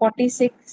46।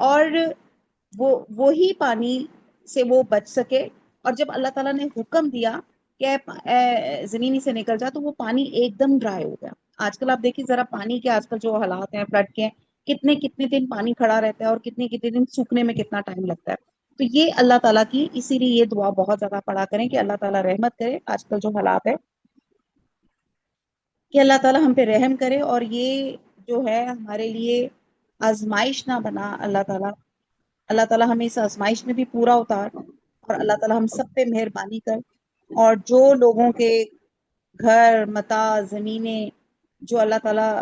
اور وہی پانی سے وہ بچ سکے. اور جب اللہ تعالیٰ نے حکم دیا کہ زمین سے نکل جا تو وہ پانی ایک دم ڈرائی ہو گیا. آج کل آپ دیکھیں ذرا پانی کے آج کل جو حالات ہیں فلڈ کے ہیں, کتنے کتنے دن پانی کھڑا رہتا ہے اور کتنے کتنے دن سوکھنے میں کتنا ٹائم لگتا ہے. تو یہ اللہ تعالیٰ کی, اسی لیے یہ دعا بہت زیادہ پڑھا کریں کہ اللہ تعالیٰ رحمت کرے. آج کل جو حالات ہے کہ اللہ تعالیٰ ہم پہ رحم کرے, اور یہ جو ہے ہمارے لیے آزمائش نہ بنا. اللہ تعالیٰ ہمیں اس آزمائش میں بھی پورا اتار, اور اللہ تعالیٰ ہم سب پہ مہربانی کر. اور جو لوگوں کے گھر متا زمینیں جو اللہ تعالیٰ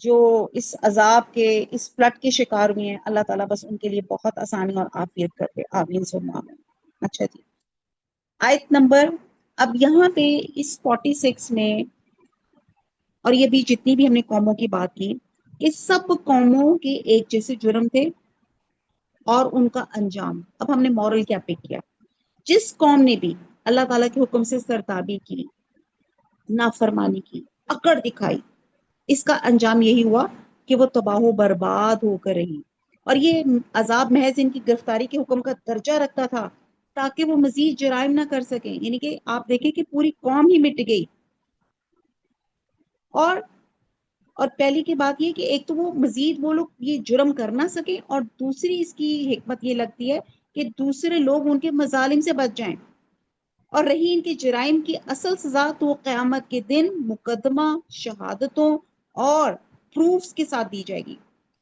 جو اس عذاب کے اس فلڈ کے شکار ہوئے ہیں, اللہ تعالیٰ بس ان کے لیے بہت آسانی اور عافیت کر دے. آمین ثم آمین. اچھا جی, آیت نمبر, اب یہاں پہ اس 46 میں, اور یہ بھی جتنی بھی ہم نے قوموں کی بات کی, اس سب قوموں کے ایک جیسے جرم تھے اور ان کا انجام. اب ہم نے مورل کیا پک کیا, جس قوم نے بھی اللہ تعالیٰ کے حکم سے سرتابی کی, نافرمانی کی, اکڑ دکھائی, اس کا انجام یہی ہوا کہ وہ تباہ و برباد ہو کر رہی. اور یہ عذاب محض ان کی گرفتاری کے حکم کا درجہ رکھتا تھا تاکہ وہ مزید جرائم نہ کر سکیں. یعنی کہ آپ دیکھیں کہ پوری قوم ہی مٹ گئی. اور پہلی کی بات یہ کہ ایک تو وہ مزید وہ لوگ یہ جرم کر نہ سکیں, اور دوسری اس کی حکمت یہ لگتی ہے کہ دوسرے لوگ ان کے مظالم سے بچ جائیں. اور رہی ان کے جرائم کی اصل سزا تو وہ قیامت کے دن مقدمہ, شہادتوں اور پروفز کے ساتھ دی جائے گی.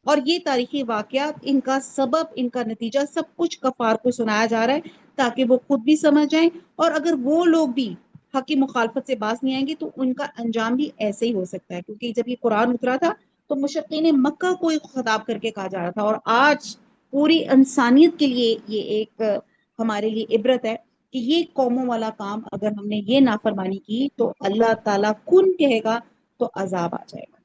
اور یہ تاریخی واقعات, ان کا سبب, ان کا نتیجہ سب کچھ کفار کو سنایا جا رہا ہے تاکہ وہ خود بھی سمجھ جائیں, اور اگر وہ لوگ بھی حق کی مخالفت سے باز نہیں آئیں گے تو ان کا انجام بھی ایسے ہی ہو سکتا ہے. کیونکہ جب یہ قرآن اترا تھا تو مشرقین مکہ کو خطاب کر کے کہا جا رہا تھا, اور آج پوری انسانیت کے لیے یہ ایک ہمارے لیے عبرت ہے کہ یہ قوموں والا کام اگر ہم نے یہ نافرمانی کی تو اللہ تعالیٰ کن کہے گا تو عذاب آ جائے گا.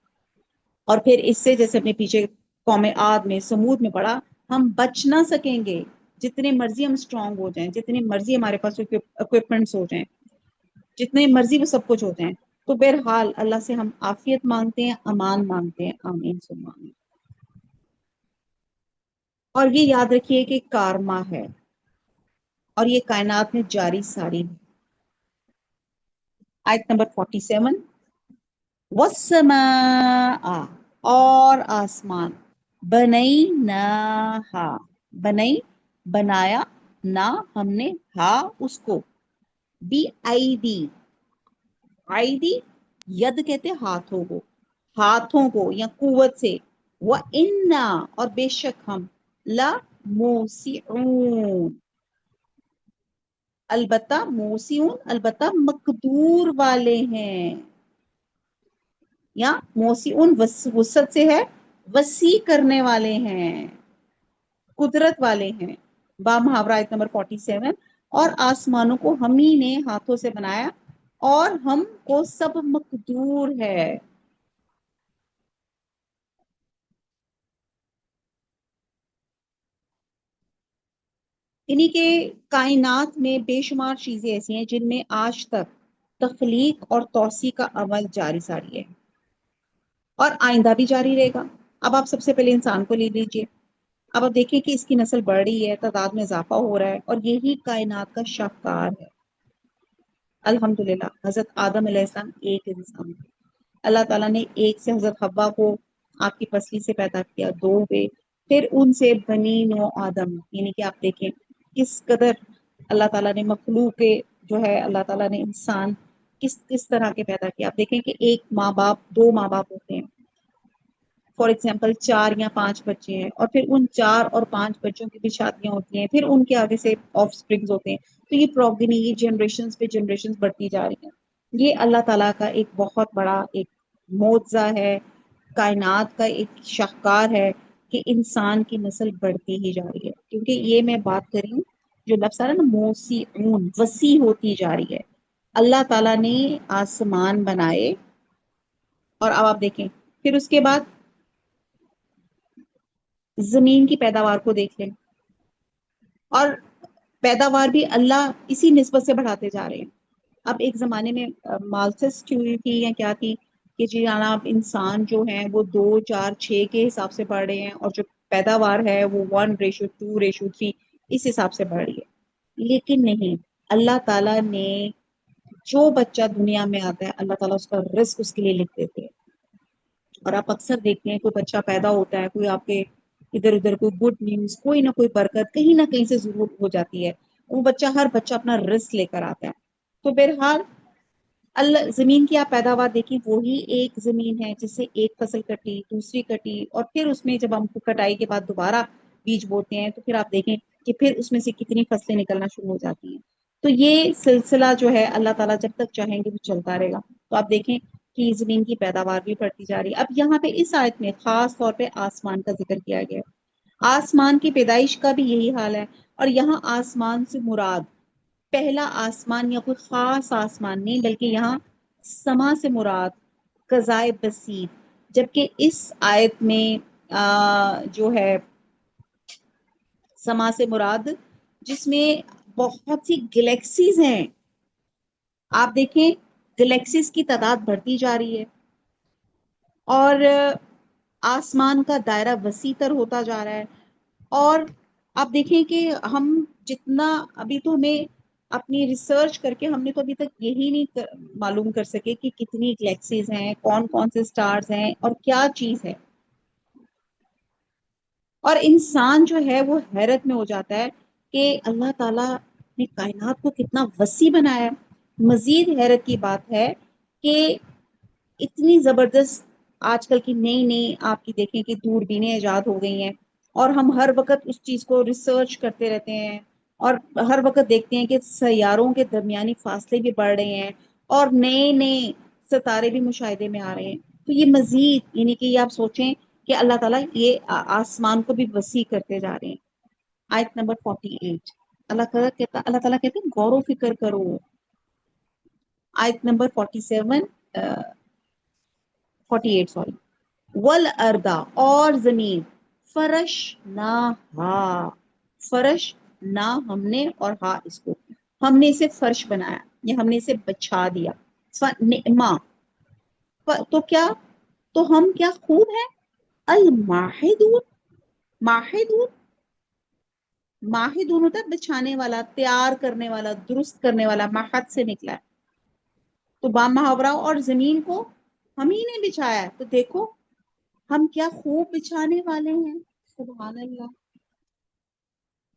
اور پھر اس سے جیسے اپنے پیچھے قوم عاد میں, سمود میں پڑھا, ہم بچ نہ سکیں گے جتنے مرضی ہم اسٹرانگ ہو جائیں, جتنے مرضی ہمارے پاس اکوپمنٹس ہو جائیں, جتنے مرضی وہ سب کچھ ہوتے ہیں. تو بہرحال اللہ سے ہم عافیت مانگتے ہیں, امان مانگتے ہیں. آمین ثم آمین. اور یہ یاد رکھیے کہ کارما ہے, اور یہ کائنات میں جاری ساری ہے. آیت نمبر 47, والسماء, اور آسمان, بنیناہا, بنئی بنایا, نہ ہم نے, ہا اس کو, بی ایدی, ایدی ید کہتے ہاتھوں کو, ہاتھوں کو یا قوت سے, وَإِنَّا, اور بے شک ہم, لَمُوسِعُونَ, البتہ موسیون, البتہ مقدور والے ہیں, یا موسیون وسعت سے ہے, وسیع کرنے والے ہیں, قدرت والے ہیں. با محاورہ آیت نمبر 47, اور آسمانوں کو ہم ہی نے ہاتھوں سے بنایا اور ہم کو سب مقدور ہے. انہی کے کائنات میں بے شمار چیزیں ایسی ہیں جن میں آج تک تخلیق اور توسیع کا عمل جاری ساری ہے, اور آئندہ بھی جاری رہے گا. اب آپ سب سے پہلے انسان کو لے لیجئے, اب آپ دیکھیں کہ اس کی نسل بڑھ رہی ہے, تعداد میں اضافہ ہو رہا ہے, اور یہی کائنات کا شاہکار ہے. الحمدللہ حضرت آدم علیہ السلام ایک انسان تھے. اللہ تعالیٰ نے ایک سے حضرت حوا کو آپ کی پسلی سے پیدا کیا, دو ہوئے, پھر ان سے بنی نو آدم. یعنی کہ آپ دیکھیں کس قدر اللہ تعالیٰ نے مخلوق جو ہے, اللہ تعالیٰ نے انسان کس طرح کے پیدا کیا. آپ دیکھیں کہ ایک ماں باپ, دو ماں باپ ہوتے ہیں, فار ایگزامپل 4 یا 5 بچے ہیں, اور پھر ان 4 اور 5 بچوں کی بھی شادیاں ہوتی ہیں, پھر ان کے آگے سے آف سپرنگز ہوتے ہیں. تو یہ پروگنی, یہ جنریشنز پہ جنریشنز بڑھتی جا رہی ہیں. یہ اللہ تعالیٰ کا ایک بہت بڑا ایک معجزہ ہے, کائنات کا ایک شاہکار ہے کہ انسان کی نسل بڑھتی ہی جا رہی ہے. کیونکہ یہ میں بات کر رہی ہوں جو لفظ ہے نا موسیعون, وسیع ہوتی جا رہی ہے. اللہ تعالیٰ نے آسمان بنائے, اور اب آپ دیکھیں پھر اس کے بعد زمین کی پیداوار کو دیکھ لیں, اور پیداوار بھی اللہ اسی نسبت سے بڑھاتے جا رہے ہیں. اب ایک زمانے میں مالسس ہوئی تھی یا کیا تھی کہ جی جناب انسان جو ہیں وہ 2 4 6 کے حساب سے بڑھ رہے ہیں، اور جو پیداوار ہے وہ 1:2:3 اس حساب سے بڑھ رہی ہے، لیکن نہیں، اللہ تعالیٰ نے جو بچہ دنیا میں آتا ہے اللہ تعالیٰ اس کا رزق اس کے لیے لکھ دیتے ہیں۔ اور آپ اکثر دیکھتے ہیں کوئی بچہ پیدا ہوتا ہے، کوئی آپ کے ادھر ادھر کوئی گڈ نیوز، کوئی نہ کوئی برکت کہیں نہ کہیں سے ضرور ہو جاتی ہے، وہ بچہ ہر بچہ اپنا رزق لے کر آتا ہے۔ تو بہرحال اللہ زمین کی آپ پیداوار دیکھیں، وہی ایک زمین ہے جس سے ایک فصل کٹی، دوسری کٹی، اور پھر اس میں جب ہم کٹائی کے بعد دوبارہ بیج بوتے ہیں تو پھر آپ دیکھیں کہ پھر اس میں سے کتنی فصلیں نکلنا شروع ہو جاتی ہیں۔ تو یہ سلسلہ جو ہے اللہ تعالیٰ جب تک چاہیں گے وہ چلتا رہے گا۔ تو آپ دیکھیں کہ زمین کی پیداوار بھی بڑھتی جا رہی ہے۔ اب یہاں پہ اس آیت میں خاص طور پہ آسمان کا ذکر کیا گیا ہے، آسمان کی پیدائش کا بھی یہی حال ہے، اور یہاں آسمان سے مراد پہلا آسمان یا کوئی خاص آسمان نہیں، بلکہ یہاں سما سے مراد قضائے بسیط، جبکہ اس آیت میں جو ہے سما سے مراد جس میں بہت سی گلیکسیز ہیں، آپ دیکھیں گلیکسیز کی تعداد بڑھتی جا رہی ہے، اور آسمان کا دائرہ وسیع تر ہوتا جا رہا ہے۔ اور آپ دیکھیں کہ ہم جتنا ابھی تو ہمیں اپنی ریسرچ کر کے ہم نے تو ابھی تک یہی نہیں معلوم کر سکے کہ کتنی گلیکسیز ہیں، کون کون سے سٹارز ہیں اور کیا چیز ہے۔ اور انسان جو ہے وہ حیرت میں ہو جاتا ہے کہ اللہ تعالیٰ نے کائنات کو کتنا وسیع بنایا ہے۔ مزید حیرت کی بات ہے کہ اتنی زبردست آج کل کی نئی نئی آپ کی دیکھیں کہ دوربینیں ایجاد ہو گئی ہیں، اور ہم ہر وقت اس چیز کو ریسرچ کرتے رہتے ہیں، اور ہر وقت دیکھتے ہیں کہ سیاروں کے درمیانی فاصلے بھی بڑھ رہے ہیں، اور نئے نئے ستارے بھی مشاہدے میں آ رہے ہیں۔ تو یہ مزید یعنی کہ یہ آپ سوچیں کہ اللہ تعالیٰ یہ آسمان کو بھی وسیع کرتے جا رہے ہیں۔ آیت نمبر 48 اللہ تعالیٰ کہتے ہیں غور و فکر کرو۔ آیت نمبر 47 48 سوری، والاردا اور زمین فرش نہ فرش نہ ہم نے، اور ہاں اس کو ہم نے اسے فرش بنایا یا ہم نے اسے بچھا دیا، فنعما تو کیا، تو ہم کیا خوب ہیں، الماہدون، ماہدون، ماہدون ہوتا ہے بچھانے والا، تیار کرنے والا، درست کرنے والا، ماہد سے نکلا ہے، تو با محاورہ، اور زمین کو ہم ہی نے بچھایا ہے، تو دیکھو ہم کیا خوب بچھانے والے ہیں۔ سبحان اللہ۔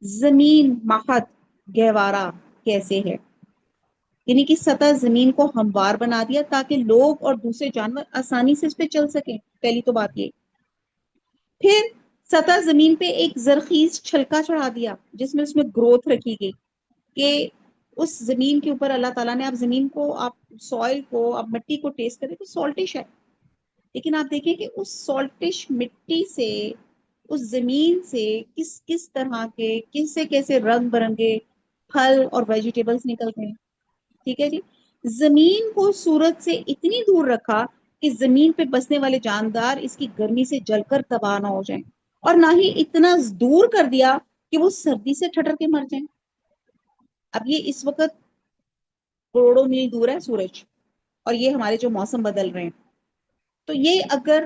زمین مہد گہوارہ کیسے ہے، یعنی کہ سطح زمین کو ہموار بنا دیا تاکہ لوگ اور دوسرے جانور آسانی سے اس پہ چل سکیں، پہلی تو بات یہ۔ پھر سطح زمین پہ ایک زرخیز چھلکا چڑھا دیا جس میں اس میں گروتھ رکھی گئی، کہ اس زمین کے اوپر اللہ تعالیٰ نے، آپ زمین کو، آپ سوئل کو، آپ مٹی کو ٹیسٹ کریں تو سالٹش ہے، لیکن آپ دیکھیں کہ اس سالٹش مٹی سے، اس زمین سے کس کس طرح کے کیسے کیسے رنگ برنگے پھل اور ویجیٹیبلز نکلتے ہیں۔ ٹھیک ہے جی، زمین کو سورج سے اتنی دور رکھا کہ زمین پہ بسنے والے جاندار اس کی گرمی سے جل کر تباہ نہ ہو جائیں، اور نہ ہی اتنا دور کر دیا کہ وہ سردی سے ٹھٹر کے مر جائیں۔ اب یہ اس وقت کروڑوں میل دور ہے سورج، اور یہ ہمارے جو موسم بدل رہے ہیں، تو یہ اگر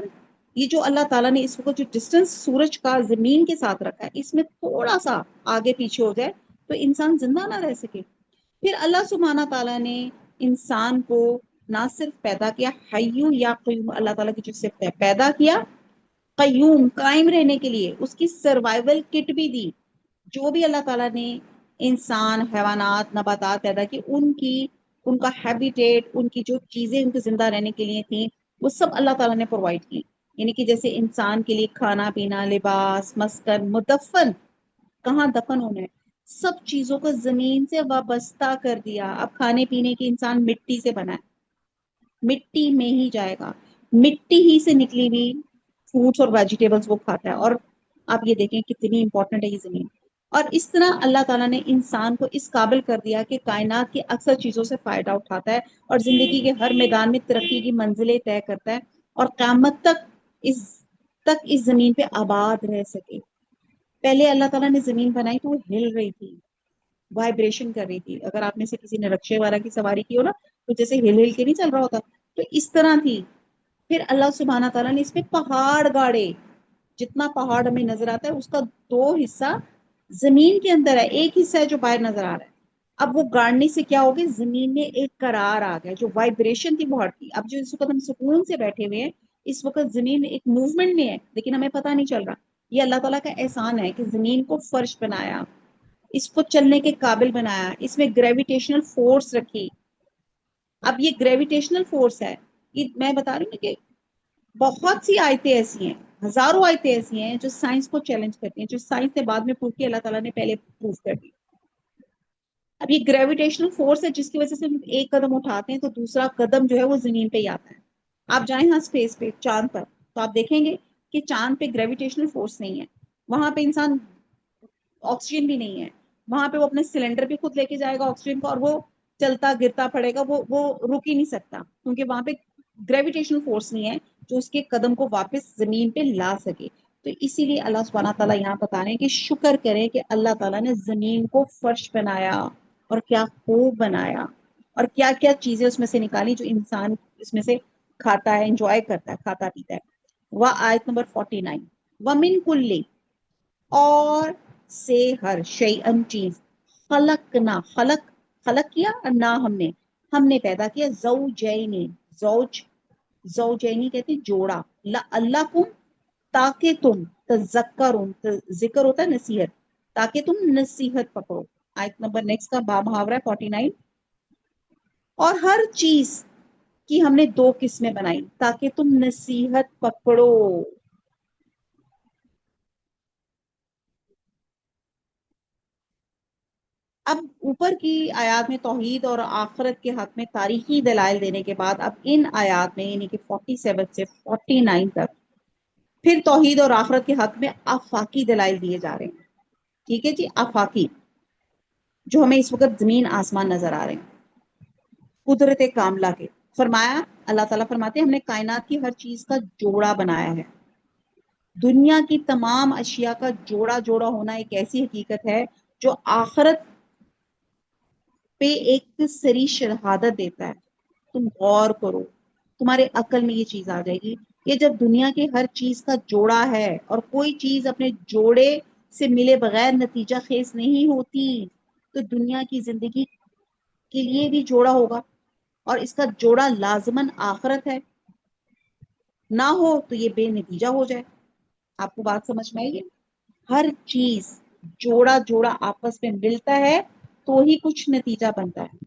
یہ جو اللہ تعالیٰ نے اس وقت جو ڈسٹنس سورج کا زمین کے ساتھ رکھا ہے، اس میں تھوڑا سا آگے پیچھے ہو جائے تو انسان زندہ نہ رہ سکے۔ پھر اللہ سبحانہ تعالیٰ نے انسان کو نہ صرف پیدا کیا حیو یا قیوم، اللہ تعالیٰ کی جو صفت ہے، پیدا کیا قیوم قائم رہنے کے لیے، اس کی سروائیول کٹ بھی دی۔ جو بھی اللہ تعالیٰ نے انسان، حیوانات، نباتات پیدا کی، ان کا ہیبیٹیٹ، ان کی جو چیزیں ان کے زندہ رہنے کے لیے تھیں وہ سب اللہ تعالیٰ نے پرووائڈ کی، یعنی کہ جیسے انسان کے لیے کھانا پینا، لباس، مسکن، مدفن، کہاں دفن ہونا ہے، سب چیزوں کو زمین سے وابستہ کر دیا۔ اب کھانے پینے کی انسان مٹی سے بنا ہے، مٹی میں ہی جائے گا، مٹی ہی سے نکلی ہوئی فروٹس اور ویجیٹیبلز وہ کھاتا ہے، اور آپ یہ دیکھیں کتنی امپورٹنٹ ہے یہ زمین۔ اور اس طرح اللہ تعالیٰ نے انسان کو اس قابل کر دیا کہ کائنات کی اکثر چیزوں سے فائدہ اٹھاتا ہے، اور زندگی کے ہر میدان میں ترقی کی منزلیں طے کرتا ہے، اور قیامت تک اس زمین پہ آباد رہ سکے۔ پہلے اللہ تعالیٰ نے زمین بنائی تو وہ ہل رہی تھی، وائبریشن کر رہی تھی، اگر آپ میں سے کسی نے رکشے والا کی سواری کی ہو نا تو جیسے ہل ہل کے نہیں چل رہا ہوتا، تو اس طرح تھی۔ پھر اللہ سبحانہ تعالیٰ نے اس پہ پہاڑ گاڑے، جتنا پہاڑ ہمیں نظر آتا ہے اس کا 2 حصہ زمین کے اندر ہے، ایک حصہ ہے جو باہر نظر آ رہا ہے۔ اب وہ گاڑنے سے کیا ہوگی، زمین میں ایک قرار آ گیا، جو وائبریشن تھی بہت تھی، اب جو اس وقت ہم سکون سے بیٹھے ہوئے ہیں، اس وقت زمین ایک موومنٹ میں ہے لیکن ہمیں پتہ نہیں چل رہا۔ یہ اللہ تعالیٰ کا احسان ہے کہ زمین کو فرش بنایا، اس کو چلنے کے قابل بنایا، اس میں گریویٹیشنل فورس رکھی۔ اب یہ گریویٹیشنل فورس ہے، یہ میں بتا رہی ہوں کہ بہت سی آیتیں ایسی ہیں، ہزاروں آیتیں ایسی ہیں جو سائنس کو چیلنج کرتی ہیں، جو سائنس نے بعد میں پروف کی، اللہ تعالیٰ نے پہلے پروف کر دی۔ اب یہ گریویٹیشنل فورس ہے جس کی وجہ سے ہم ایک قدم اٹھاتے ہیں تو دوسرا قدم جو ہے وہ زمین پہ ہی آتا ہے۔ آپ جائیں ہاں اسپیس پہ، چاند پر، تو آپ دیکھیں گے کہ چاند پہ گریویٹیشنل فورس نہیں ہے، وہاں پہ انسان آکسیجن بھی نہیں ہے، وہاں پہ وہ اپنے سلنڈر بھی خود لے کے جائے گا آکسیجن کو، اور وہ چلتا گرتا پڑے گا، وہ رک ہی نہیں سکتا کیونکہ وہاں پہ گریویٹیشنل فورس نہیں ہے جو اس کے قدم کو واپس زمین پہ لا سکے۔ تو اسی لیے اللہ سبحانہ تعالیٰ یہاں بتا رہے ہیں کہ شکر کریں کہ اللہ تعالیٰ نے زمین کو فرش بنایا، اور کیا خوب بنایا، اور کیا کیا چیزیں اس میں سے نکالی جو انسان اس میں سے کھاتا ہے، انجوائے کرتا ہے، کھاتا پیتا ہے۔ وہ آیت نمبر 49، وَمِن کُلِّ، اور سے ہر شیئن چیز، خلقنا، خلق کیا، اور نہ ہم نے پیدا کیا، زوجین، زوج، زوجینی کہتے ہیں جوڑا، اللہ کم، تاکہ تم تذکرون، ذکر ہوتا ہے نصیحت، تاکہ تم نصیحت پکڑو۔ آیت نمبر نیکسٹ کا با محاورہ ہے 49، اور ہر چیز کی ہم نے 2 قسمیں بنائی تاکہ تم نصیحت پکڑو۔ اب اوپر کی آیات میں توحید اور آخرت کے حق میں تاریخی دلائل دینے کے بعد اب ان آیات میں یعنی کہ 47 سے 49 تک پھر توحید اور آخرت کے حق میں آفاقی دلائل دیے جا رہے ہیں۔ ٹھیک ہے جی، آفاقی، جو ہمیں اس وقت زمین آسمان نظر آ رہے ہیں قدرت کاملہ کے۔ فرمایا، اللہ تعالیٰ فرماتے ہیں ہم نے کائنات کی ہر چیز کا جوڑا بنایا ہے۔ دنیا کی تمام اشیاء کا جوڑا جوڑا ہونا ایک ایسی حقیقت ہے جو آخرت پہ ایک سری شہادت دیتا ہے۔ تم غور کرو، تمہارے عقل میں یہ چیز آ جائے گی کہ جب دنیا کے ہر چیز کا جوڑا ہے اور کوئی چیز اپنے جوڑے سے ملے بغیر نتیجہ خیز نہیں ہوتی، تو دنیا کی زندگی کے لیے بھی جوڑا ہوگا، اور اس کا جوڑا لازماً آخرت ہے، نہ ہو تو یہ بے نتیجہ ہو جائے۔ آپ کو بات سمجھ میں آئی ہے؟ ہر چیز جوڑا جوڑا آپس میں ملتا ہے تو ہی کچھ نتیجہ بنتا ہے۔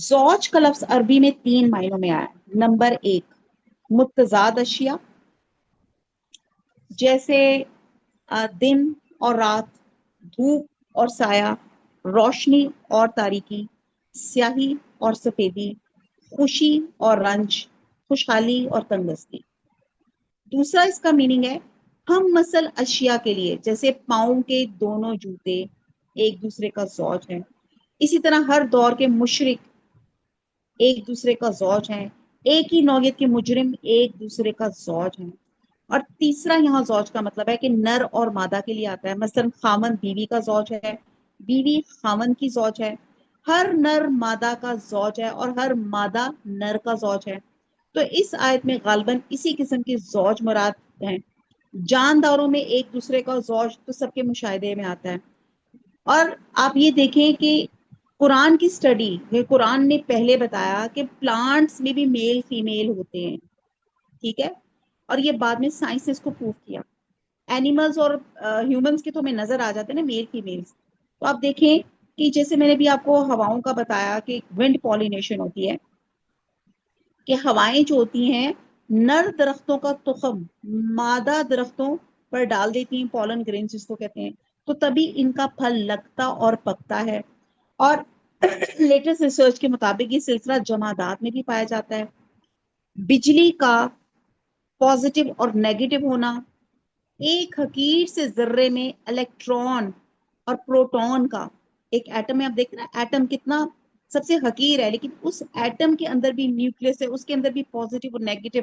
زوج کا لفظ عربی میں 3 معنوں میں آیا۔ نمبر 1، متضاد اشیاء، جیسے دن اور رات، دھوپ اور سایہ، روشنی اور تاریکی، سیاہی اور سفیدی، خوشی اور رنج، خوشحالی اور تندرستی۔ دوسرا اس کا میننگ ہے ہم مثل اشیاء کے لیے، جیسے پاؤں کے دونوں جوتے ایک دوسرے کا زوج ہیں، اسی طرح ہر دور کے مشرک ایک دوسرے کا زوج ہیں، ایک ہی نوعیت کے مجرم ایک دوسرے کا زوج ہیں۔ اور تیسرا یہاں زوج کا مطلب ہے کہ نر اور مادہ کے لیے آتا ہے، مثلا خامن بیوی کا زوج ہے، بیوی خامن کی زوج ہے، ہر نر مادہ کا زوج ہے، اور ہر مادہ نر کا زوج ہے۔ تو اس آیت میں غالباً اسی قسم کی زوج مراد ہیں۔ جانداروں میں ایک دوسرے کا زوج تو سب کے مشاہدے میں آتا ہے۔ اور آپ یہ دیکھیں کہ قرآن کی سٹڈی میں قرآن نے پہلے بتایا کہ پلانٹس میں بھی میل فیمیل ہوتے ہیں، ٹھیک ہے، اور یہ بعد میں سائنس نے اس کو پروف کیا۔ اینیملز اور ہیومنز کے تو ہمیں نظر آ جاتے ہیں نا میل فیمیلز۔ تو آپ دیکھیں کہ جیسے میں نے بھی آپ کو ہواؤں کا بتایا کہ ونڈ پولینیشن ہوتی ہے، کہ ہوائیں جو ہوتی ہیں نر درختوں کا تخم مادہ درختوں پر ڈال دیتی ہیں، پولن گرینز جس کو کہتے ہیں، تو تبھی ان کا پھل لگتا اور پکتا ہے۔ اور لیٹسٹ ریسرچ کے مطابق یہ سلسلہ جمادات میں بھی پایا جاتا ہے۔ بجلی کا پازیٹیو اور نیگیٹو ہونا، ایک حقیر سے ذرے میں الیکٹران اور پروٹون کا، ایک ایٹم میں آپ دیکھ رہے ہیں ایٹم کتنا سب سے حقیر ہے، لیکن اس ایٹم کے اندر بھی نیوکلس ہے، اس کے اندر بھی پازیٹیو اور نیگیٹو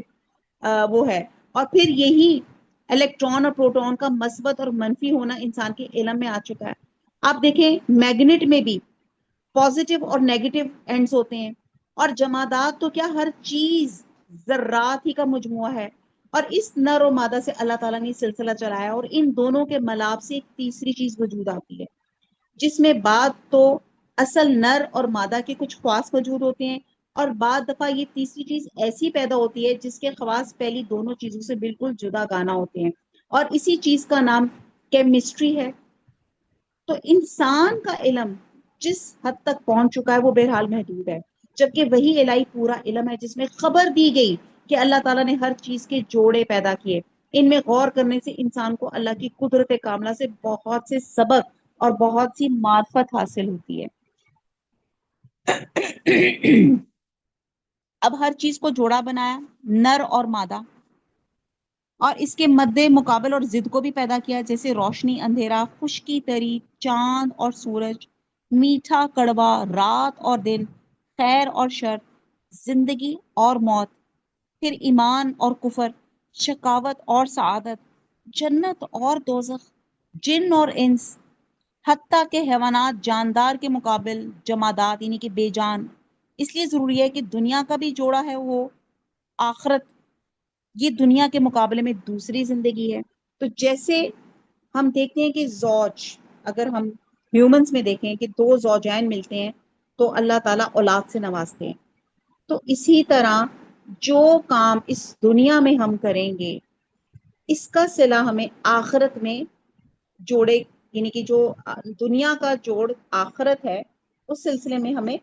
وہ ہے۔ اور پھر یہی الیکٹران اور پروٹون کا مثبت اور منفی ہونا انسان کے علم میں آ چکا ہے۔ آپ دیکھیں میگنیٹ میں بھی پازیٹیو اور نیگیٹو اینڈز ہوتے ہیں، اور جمادات تو کیا ہر چیز ذرات ہی کا مجموعہ ہے، اور اس نر و مادہ سے اللہ تعالیٰ نے سلسلہ چلایا، اور ان دونوں کے ملاب سے ایک تیسری چیز وجود آتی ہے، جس میں بعد تو اصل نر اور مادہ کے کچھ خواص موجود ہوتے ہیں، اور بعد دفعہ یہ تیسری چیز ایسی پیدا ہوتی ہے جس کے خواص پہلی دونوں چیزوں سے بالکل جدا گانا ہوتے ہیں، اور اسی چیز کا نام کیمسٹری ہے۔ تو انسان کا علم جس حد تک پہنچ چکا ہے وہ بہرحال محدود ہے، جبکہ وہی الہی پورا علم ہے جس میں خبر دی گئی کہ اللہ تعالیٰ نے ہر چیز کے جوڑے پیدا کیے۔ ان میں غور کرنے سے انسان کو اللہ کی قدرت کاملہ سے بہت سے سبق اور بہت سی معرفت حاصل ہوتی ہے۔ اب ہر چیز کو جوڑا بنایا، نر اور مادہ، اور اس کے مد مقابل اور ضد کو بھی پیدا کیا، جیسے روشنی اندھیرا، خشکی تری، چاند اور سورج، میٹھا کڑوا، رات اور دن، خیر اور شر، زندگی اور موت، پھر ایمان اور کفر، شقاوت اور سعادت، جنت اور دوزخ، جن اور انس، حتیٰ کہ حیوانات جاندار کے مقابل جمادات یعنی کہ بے جان۔ اس لیے ضروری ہے کہ دنیا کا بھی جوڑا ہے وہ آخرت، یہ دنیا کے مقابلے میں دوسری زندگی ہے۔ تو جیسے ہم دیکھتے ہیں کہ زوج، اگر ہم ہیومنز میں دیکھیں کہ دو زوجین ملتے ہیں تو اللہ تعالیٰ اولاد سے نوازتے ہیں، تو اسی طرح جو کام اس دنیا میں ہم کریں گے اس کا صلہ ہمیں آخرت میں جوڑے، یعنی کہ جو دنیا کا جوڑ آخرت ہے اس سلسلے میں ہمیں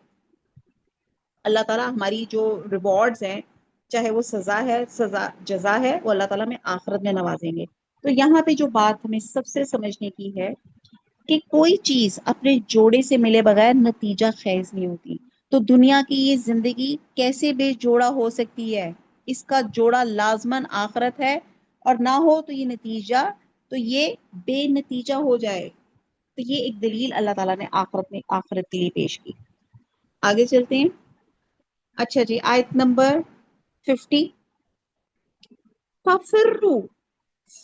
اللہ تعالیٰ ہماری جو ریوارڈز ہیں، چاہے وہ سزا ہے، سزا جزا ہے، وہ اللہ تعالیٰ میں آخرت میں نوازیں گے۔ تو یہاں پہ جو بات ہمیں سب سے سمجھنے کی ہے کہ کوئی چیز اپنے جوڑے سے ملے بغیر نتیجہ خیز نہیں ہوتی۔ تو دنیا کی یہ زندگی کیسے بے جوڑا ہو سکتی ہے؟ اس کا جوڑا لازماً آخرت ہے، اور نہ ہو تو یہ نتیجہ، تو یہ بے نتیجہ ہو جائے۔ تو یہ ایک دلیل اللہ تعالیٰ نے آخرت کے لیے پیش کی۔ آگے چلتے ہیں۔ اچھا جی، آیت نمبر 50، فَفِرُّوا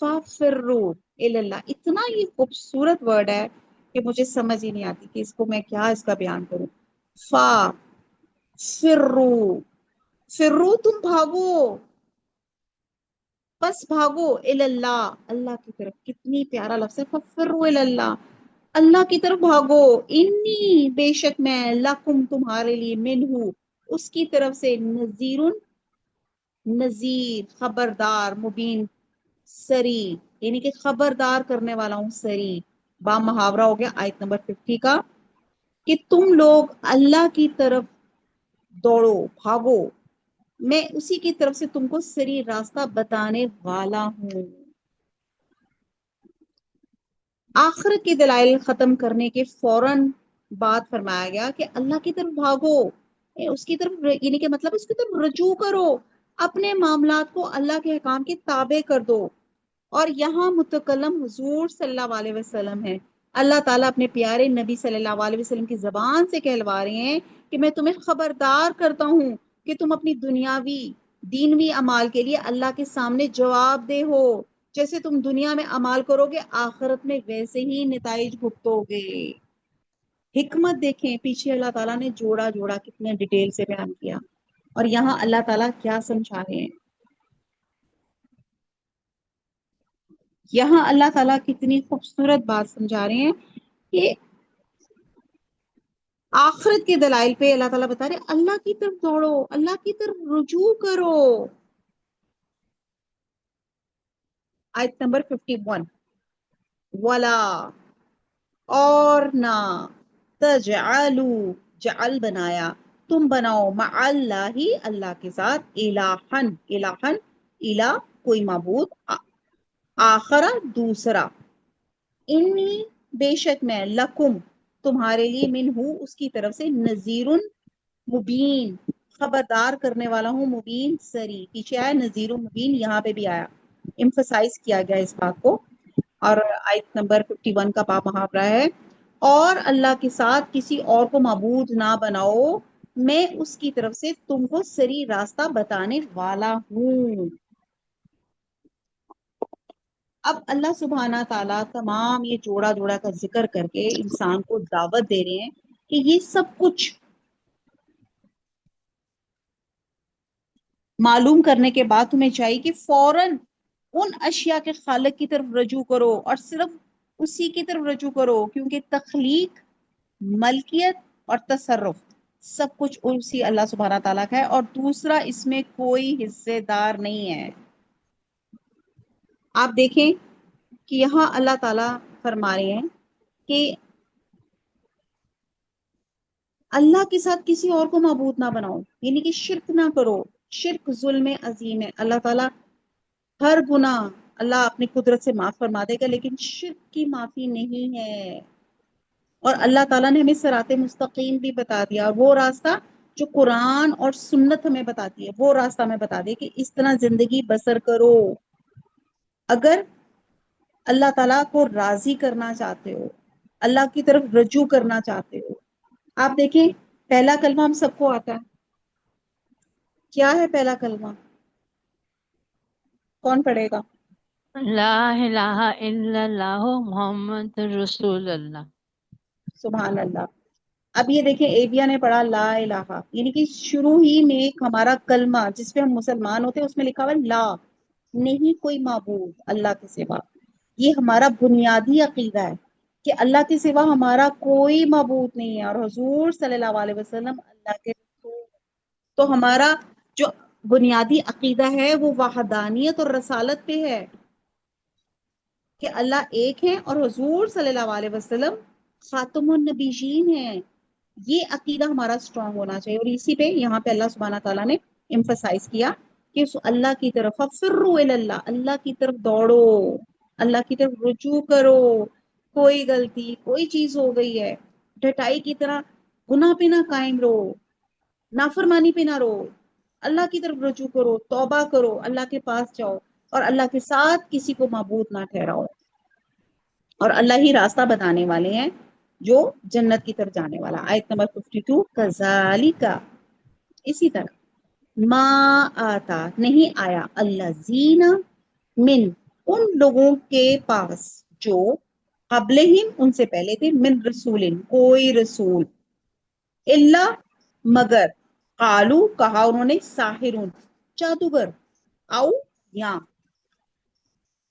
فَفِرُّوا الی اللہ۔ اتنا یہ خوبصورت ورڈ ہے کہ مجھے سمجھ ہی نہیں آتی کہ اس کو میں کیا اس کا بیان کروں۔ فا فرو، فرو تم بھاگو، بس بھاگو، الی اللہ، اللہ کی طرف۔ کتنی پیارا لفظ ہے، فَفِرُّوا الی اللہ، اللہ کی طرف بھاگو، انی بے شک میں، لکم تمہارے لیے، منہ اس کی طرف سے، نذیر نذیر خبردار، مبین سری یعنی کہ خبردار کرنے والا ہوں، سری با محاورہ ہو گیا آیت نمبر 50 کا، کہ تم لوگ اللہ کی طرف دوڑو، بھاگو، میں اسی کی طرف سے تم کو سری راستہ بتانے والا ہوں۔ آخرت کے دلائل ختم کرنے کے فوراً بعد فرمایا گیا کہ اللہ کی طرف بھاگو، اس کی طرف، یعنی کہ مطلب اس کی طرف رجوع کرو، اپنے معاملات کو اللہ کے احکام کے تابع کر دو۔ اور یہاں متکلم حضور صلی اللہ علیہ وسلم ہے، اللہ تعالیٰ اپنے پیارے نبی صلی اللہ علیہ وسلم کی زبان سے کہلوا رہے ہیں کہ میں تمہیں خبردار کرتا ہوں کہ تم اپنی دنیاوی دینوی اعمال کے لیے اللہ کے سامنے جواب دہ ہو، جیسے تم دنیا میں عمال کرو گے آخرت میں ویسے ہی نتائج بھگتو گے۔ حکمت دیکھیں، پیچھے اللہ تعالیٰ نے جوڑا جوڑا کتنے ڈیٹیل سے بیان کیا، اور یہاں اللہ تعالیٰ کیا سمجھا رہے ہیں، یہاں اللہ تعالیٰ کتنی خوبصورت بات سمجھا رہے ہیں کہ آخرت کے دلائل پہ اللہ تعالیٰ بتا رہے ہیں اللہ کی طرف دوڑو، اللہ کی طرف رجوع کرو۔ آیت نمبر 51، ولا اور نہ، تجعلوا جعل بنایا، تم بناؤ، مع اللہ اللہ کے ساتھ، الہن الہن الہ کوئی معبود، آخرا دوسرا، انی بے شک میں، لکم تمہارے لیے، من ہوں اس کی طرف سے، نذیر مبین خبردار کرنے والا ہوں، مبین سری، پیچھے آیا نذیر مبین، یہاں پہ بھی آیا، ایمفسائز کیا گیا اس بات کو۔ اور آیت نمبر 51 کا باب محاورہ ہے، اور اللہ کے ساتھ کسی اور کو معبود نہ بناؤ، میں اس کی طرف سے تم کو سری راستہ بتانے والا ہوں۔ اب اللہ سبحانہ تعالیٰ تمام یہ جوڑا جوڑا کا ذکر کر کے انسان کو دعوت دے رہے ہیں کہ یہ سب کچھ معلوم کرنے کے بعد تمہیں چاہیے کہ فوراً ان اشیاء کے خالق کی طرف رجوع کرو اور صرف اسی کی طرف رجوع کرو، کیونکہ تخلیق، ملکیت اور تصرف سب کچھ اسی اللہ سبحانہ تعالیٰ کا ہے، اور دوسرا اس میں کوئی حصے دار نہیں ہے۔ آپ دیکھیں کہ یہاں اللہ تعالیٰ فرما رہے ہیں کہ اللہ کے ساتھ کسی اور کو معبود نہ بناؤ، یعنی کہ شرک نہ کرو۔ شرک ظلم عظیم ہے۔ اللہ تعالیٰ ہر گناہ اللہ اپنی قدرت سے معاف فرما دے گا، لیکن شرک کی معافی نہیں ہے۔ اور اللہ تعالیٰ نے ہمیں صراط مستقیم بھی بتا دیا، اور وہ راستہ جو قرآن اور سنت ہمیں بتاتی ہے، وہ راستہ ہمیں بتا دے کہ اس طرح زندگی بسر کرو۔ اگر اللہ تعالیٰ کو راضی کرنا چاہتے ہو، اللہ کی طرف رجوع کرنا چاہتے ہو، آپ دیکھیں پہلا کلمہ ہم سب کو آتا ہے۔ کیا ہے پہلا کلمہ؟ کون پڑھے گا؟ لا الہ الا اللہ محمد رسول اللہ۔ سبحان اللہ۔ اب یہ دیکھیں ایبیا نے پڑھا لا الہ، یعنی کہ شروع ہی میں ایک ہمارا کلمہ جس پہ ہم مسلمان ہوتے ہیں اس میں لکھا ہوا لا، نہیں کوئی معبود اللہ کے سوا۔ یہ ہمارا بنیادی عقیدہ ہے کہ اللہ کے سوا ہمارا کوئی معبود نہیں ہے، اور حضور صلی اللہ علیہ وسلم اللہ کے رسول۔ تو ہمارا جو بنیادی عقیدہ ہے وہ وحدانیت اور رسالت پہ ہے کہ اللہ ایک ہے اور حضور صلی اللہ علیہ وسلم خاتم النبیین ہیں۔ یہ عقیدہ ہمارا اسٹرانگ ہونا چاہیے، اور اسی پہ یہاں پہ اللہ سبحانہ تعالیٰ نے ایمفسائز کیا کہ اللہ کی طرف فروا اللہ، اللہ کی طرف دوڑو، اللہ کی طرف رجوع کرو۔ کوئی غلطی کوئی چیز ہو گئی ہے، ڈٹائی کی طرح گناہ پہ نہ قائم رہو، نافرمانی پہ نہ رہو، اللہ کی طرف رجوع کرو، توبہ کرو، اللہ کے پاس جاؤ، اور اللہ کے ساتھ کسی کو معبود نہ ٹھہراؤ۔ اور اللہ ہی راستہ بتانے والے ہیں جو جنت کی طرف جانے والا۔ آیت نمبر 52، کذالک، اسی طرح، ما آتا، نہیں آیا، الذین، من، ان لوگوں کے پاس جو قبلہم، ان سے پہلے تھے، من رسول، کوئی رسول، الا، مگر، قالو، کہا انہوں نے، ساحرون، جادوگر، او، یا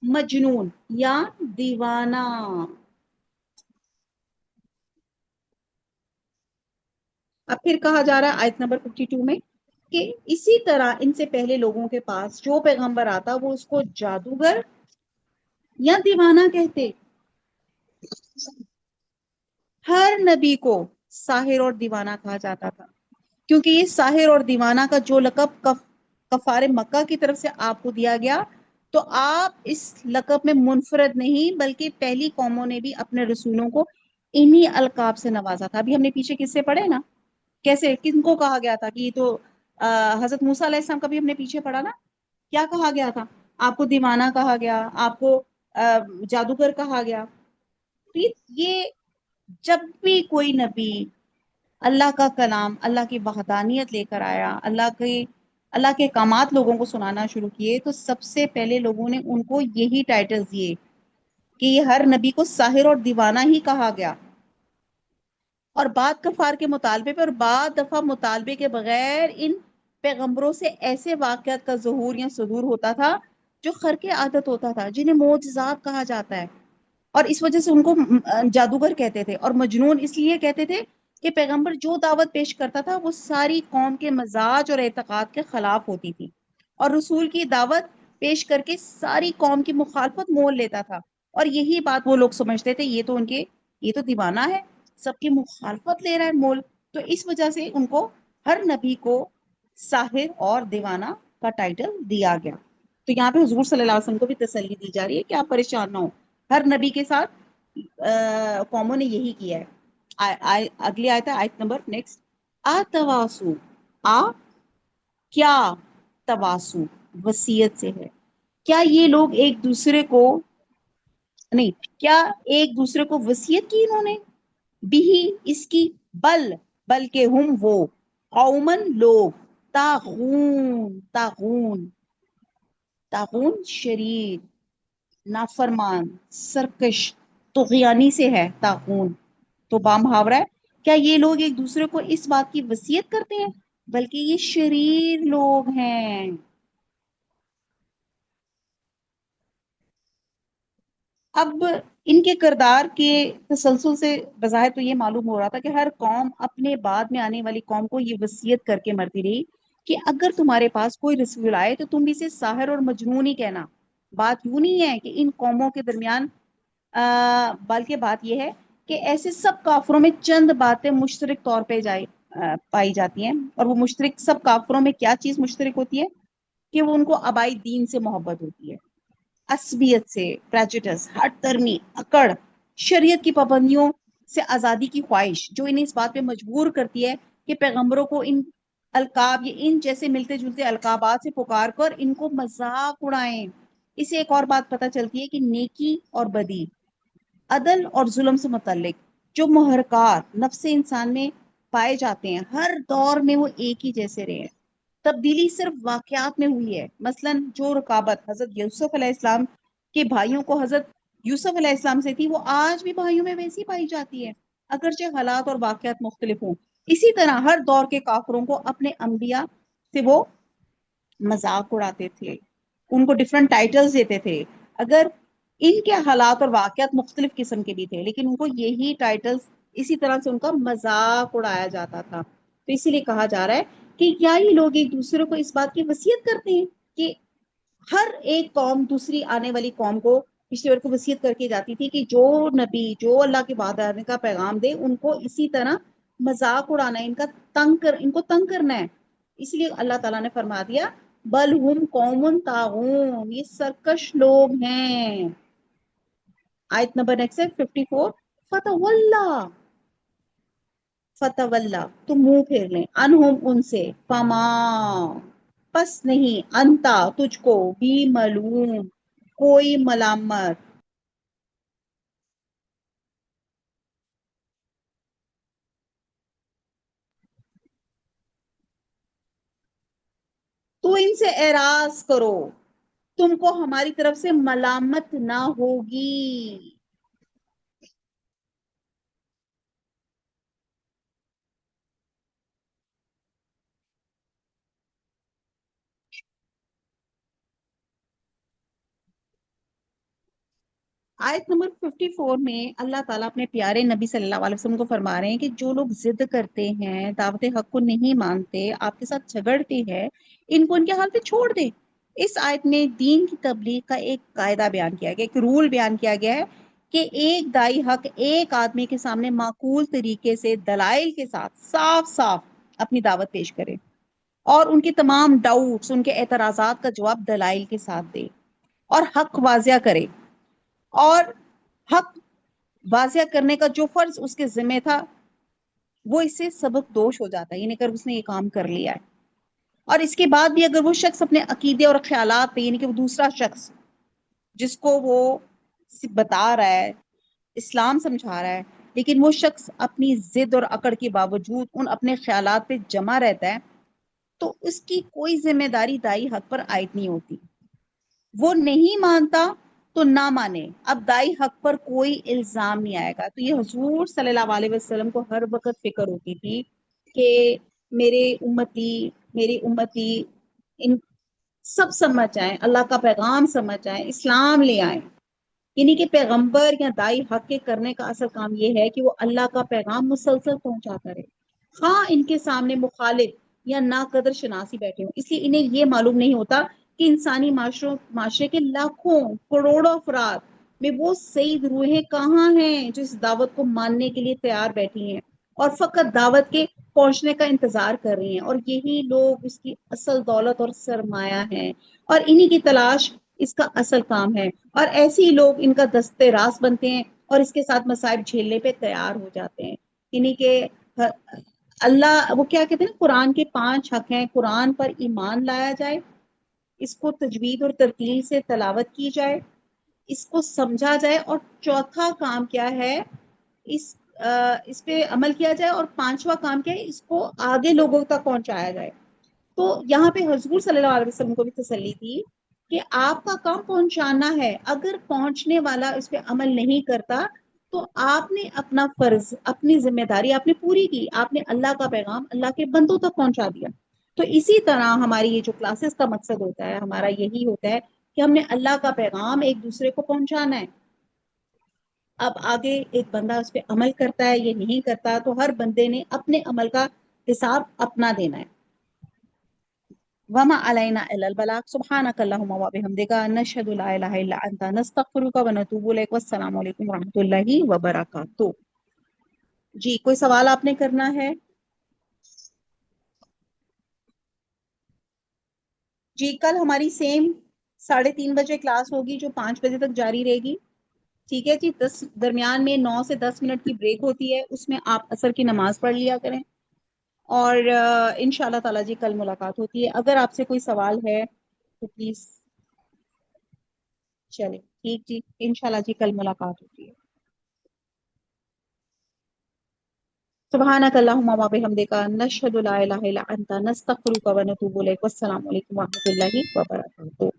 مجنون، یا دیوانہ۔ اب پھر کہا جا رہا ہے آیت نمبر 52 میں کہ اسی طرح ان سے پہلے لوگوں کے پاس جو پیغمبر آتا وہ اس کو جادوگر یا دیوانہ کہتے۔ ہر نبی کو ساحر اور دیوانہ کہا جاتا تھا، کیونکہ یہ ساحر اور دیوانہ کا جو لقب کفار مکہ کی طرف سے آپ کو دیا گیا، تو آپ اس لقب میں منفرد نہیں، بلکہ پہلی قوموں نے بھی اپنے رسولوں کو انہی القاب سے نوازا تھا۔ ابھی ہم نے پیچھے کس سے پڑھے نا، کیسے کن کو کہا گیا تھا کہ یہ تو حضرت موسیٰ علیہ السلام کا بھی ہم نے پیچھے پڑھا نا، کیا کہا گیا تھا؟ آپ کو دیوانہ کہا گیا، آپ کو جادوگر کہا گیا۔ یہ جب بھی کوئی نبی اللہ کا کلام، اللہ کی وحدانیت لے کر آیا، اللہ کے احکامات لوگوں کو سنانا شروع کیے، تو سب سے پہلے لوگوں نے ان کو یہی ٹائٹل دیے کہ یہ ہر نبی کو ساحر اور دیوانہ ہی کہا گیا۔ اور بعد کفار کے مطالبے پہ اور بعد دفعہ مطالبے کے بغیر ان پیغمبروں سے ایسے واقعات کا ظہور یا صدور ہوتا تھا جو خرق عادت ہوتا تھا، جنہیں معجزات کہا جاتا ہے، اور اس وجہ سے ان کو جادوگر کہتے تھے، اور مجنون اس لیے کہتے تھے کہ پیغمبر جو دعوت پیش کرتا تھا وہ ساری قوم کے مزاج اور اعتقاد کے خلاف ہوتی تھی، اور رسول کی دعوت پیش کر کے ساری قوم کی مخالفت مول لیتا تھا، اور یہی بات وہ لوگ سمجھتے تھے یہ تو دیوانہ ہے، سب کی مخالفت لے رہا ہے مول۔ تو اس وجہ سے ان کو ہر نبی کو ساحر اور دیوانہ کا ٹائٹل دیا گیا۔ تو یہاں پہ حضور صلی اللہ علیہ وسلم کو بھی تسلی دی جا رہی ہے کہ آپ پریشان نہ ہو، ہر نبی کے ساتھ قوموں نے یہی کیا ہے۔ اگلی آیت ہے، آیت نمبر نیکسٹ، آتواسو، کیا، تواسو، وصیت سے ہے، کیا یہ لوگ ایک دوسرے کو، نہیں، کیا ایک دوسرے کو وصیت کی انہوں نے، بھی، اس کی، بلکہ ہم وہ، قومن، لوگ، طاغون شریر، نافرمان، سرکش، طغیانی سے ہے طاغون، تو با محاورہ ہے، کیا یہ لوگ ایک دوسرے کو اس بات کی وصیت کرتے ہیں بلکہ یہ شریر لوگ ہیں. اب ان کے کردار کے تسلسل سے بظاہر تو یہ معلوم ہو رہا تھا کہ ہر قوم اپنے بعد میں آنے والی قوم کو یہ وصیت کر کے مرتی رہی کہ اگر تمہارے پاس کوئی رسول آئے تو تم اسے ساحر اور مجنون ہی کہنا. بات یوں نہیں ہے کہ ان قوموں کے درمیان بلکہ بات یہ ہے کہ ایسے سب کافروں میں چند باتیں مشترک طور پہ پائی جاتی ہیں. اور وہ مشترک سب کافروں میں کیا چیز مشترک ہوتی ہے کہ وہ ان کو آبائی دین سے محبت ہوتی ہے، عصبیت سے، پریجوڈس، ہٹ درمی، اکڑ، شریعت کی پابندیوں سے آزادی کی خواہش، جو انہیں اس بات پہ مجبور کرتی ہے کہ پیغمبروں کو ان القاب یا ان جیسے ملتے جلتے القابات سے پکار کر ان کو مذاق اڑائیں. اسے ایک اور بات پتہ چلتی ہے کہ نیکی اور بدی، عدل اور ظلم سے متعلق جو محرکات نفس انسان میں پائے جاتے ہیں، ہر دور میں وہ ایک ہی جیسے رہے ہیں. تبدیلی صرف واقعات میں ہوئی ہے. مثلا جو رکابت حضرت یوسف علیہ السلام کے بھائیوں کو حضرت یوسف علیہ السلام سے تھی، وہ آج بھی بھائیوں میں ویسی پائی جاتی ہے اگرچہ حالات اور واقعات مختلف ہوں. اسی طرح ہر دور کے کافروں کو اپنے انبیاء سے وہ مذاق اڑاتے تھے، ان کو ڈفرنٹ ٹائٹلز دیتے تھے. اگر ان کے حالات اور واقعات مختلف قسم کے بھی تھے لیکن ان کو یہی ٹائٹلز اسی طرح سے ان کا مذاق اڑایا جاتا تھا. تو اسی لیے کہا جا رہا ہے کہ کیا یہ لوگ ایک دوسرے کو اس بات کی وصیت کرتے ہیں کہ ہر ایک قوم دوسری آنے والی قوم کو پچھلی بار کو وصیت کر کے جاتی تھی کہ جو نبی جو اللہ کے بعد آنے کا پیغام دے ان کو اسی طرح مذاق اڑانا ہے، ان کو تنگ کرنا ہے. اس لیے اللہ تعالیٰ نے فرما دیا بل ہم قوم طاغون، یہ سرکش لوگ ہیں. آیت نمبر نیکسٹ ہے 54. فتولا فتولا تو منہ پھیر لیں، انہم ان سے، فما پس نہیں، انتا تجھ کو، بھی ملوم کوئی ملامت. تو ان سے اعراض کرو، تم کو ہماری طرف سے ملامت نہ ہوگی. آیت نمبر 54 میں اللہ تعالیٰ اپنے پیارے نبی صلی اللہ علیہ وسلم کو فرما رہے ہیں کہ جو لوگ ضد کرتے ہیں، دعوت حق کو نہیں مانتے، آپ کے ساتھ جھگڑتے ہیں، ان کو ان کے حال پہ چھوڑ دیں. اس آیت میں دین کی تبلیغ کا ایک قاعدہ بیان کیا گیا، ایک رول بیان کیا گیا ہے کہ ایک دائی حق ایک آدمی کے سامنے معقول طریقے سے دلائل کے ساتھ صاف صاف اپنی دعوت پیش کرے اور ان کے تمام ڈاؤٹس، ان کے اعتراضات کا جواب دلائل کے ساتھ دے اور حق واضح کرے. اور حق واضح کرنے کا جو فرض اس کے ذمہ تھا وہ اس سے سبق دوش ہو جاتا ہے، یعنی اگر اس نے یہ کام کر لیا ہے. اور اس کے بعد بھی اگر وہ شخص اپنے عقیدے اور خیالات پہ، یعنی کہ وہ دوسرا شخص جس کو وہ بتا رہا ہے، اسلام سمجھا رہا ہے، لیکن وہ شخص اپنی ضد اور اکڑ کے باوجود ان اپنے خیالات پہ جمع رہتا ہے، تو اس کی کوئی ذمہ داری دائی حق پر عائد نہیں ہوتی. وہ نہیں مانتا تو نہ مانے، اب دائی حق پر کوئی الزام نہیں آئے گا. تو یہ حضور صلی اللہ علیہ وسلم کو ہر وقت فکر ہوتی تھی کہ میری امتی ان سب سمجھ جائیں، اللہ کا پیغام سمجھ جائیں، اسلام لے آئیں. یعنی کہ پیغمبر یا دائی حق کے کرنے کا اصل کام یہ ہے کہ وہ اللہ کا پیغام مسلسل پہنچاتا رہے، ہاں ان کے سامنے مخالف یا ناقدر شناسی بیٹھے ہوں. اس لیے انہیں یہ معلوم نہیں ہوتا کہ انسانی معاشرے کے لاکھوں کروڑوں افراد میں وہ سعید روحیں کہاں ہیں جو اس دعوت کو ماننے کے لیے تیار بیٹھی ہیں اور فقط دعوت کے پہنچنے کا انتظار کر رہی ہیں. اور یہی لوگ اس کی اصل دولت اور سرمایہ ہیں اور انہی کی تلاش اس کا اصل کام ہے. اور ایسے ہی لوگ ان کا دستے راست بنتے ہیں اور اس کے ساتھ مصائب جھیلنے پہ تیار ہو جاتے ہیں. انہی کے اللہ وہ کیا کہتے ہیں نا، قرآن کے 5 حق ہیں. قرآن پر ایمان لایا جائے، اس کو تجوید اور ترتیل سے تلاوت کی جائے، اس کو سمجھا جائے، اور چوتھا کام کیا ہے، اس پہ عمل کیا جائے، اور 5واں کام کیا ہے، اس کو آگے لوگوں تک پہنچایا جائے. تو یہاں پہ حضور صلی اللہ علیہ وسلم کو بھی تسلی تھی کہ آپ کا کام پہنچانا ہے، اگر پہنچنے والا اس پہ عمل نہیں کرتا تو آپ نے اپنا فرض، اپنی ذمہ داری آپ نے پوری کی، آپ نے اللہ کا پیغام اللہ کے بندوں تک پہنچا دیا۔ تو اسی طرح ہماری یہ جو کلاسز کا مقصد ہوتا ہے، ہمارا یہی ہوتا ہے کہ ہم نے اللہ کا پیغام ایک دوسرے کو پہنچانا ہے۔ اب آگے ایک بندہ اس پہ عمل کرتا ہے یہ نہیں کرتا، تو ہر بندے نے اپنے عمل کا حساب اپنا دینا ہے۔ وما علینا الا البلاغ سبحانک اللہم وبحمدک نشہد لا الہ الا انت نستغفرک ونتوب الیک والسلام علیکم ورحمۃ اللہ وبرکاتہ۔ جی کوئی سوال آپ نے کرنا ہے؟ جی کل ہماری سیم 3:30 بجے کلاس ہوگی جو 5 بجے تک جاری رہے گی، ٹھیک ہے جی۔ درمیان میں 9 سے 10 منٹ کی بریک ہوتی ہے، اس میں آپ عصر کی نماز پڑھ لیا کریں، اور ان شاء اللہ تعالیٰ جی کل ملاقات ہوتی ہے۔ اگر آپ سے کوئی سوال ہے تو پلیز چلے ٹھیک جی، ان شاء اللہ جی کل ملاقات ہوتی ہے۔ سبحانک اللہم وبحمدک نشہد لا الہ الا انت نستغفرک ونتوب الیک والسلام علیکم ورحمۃ اللہ وبرکاتہ۔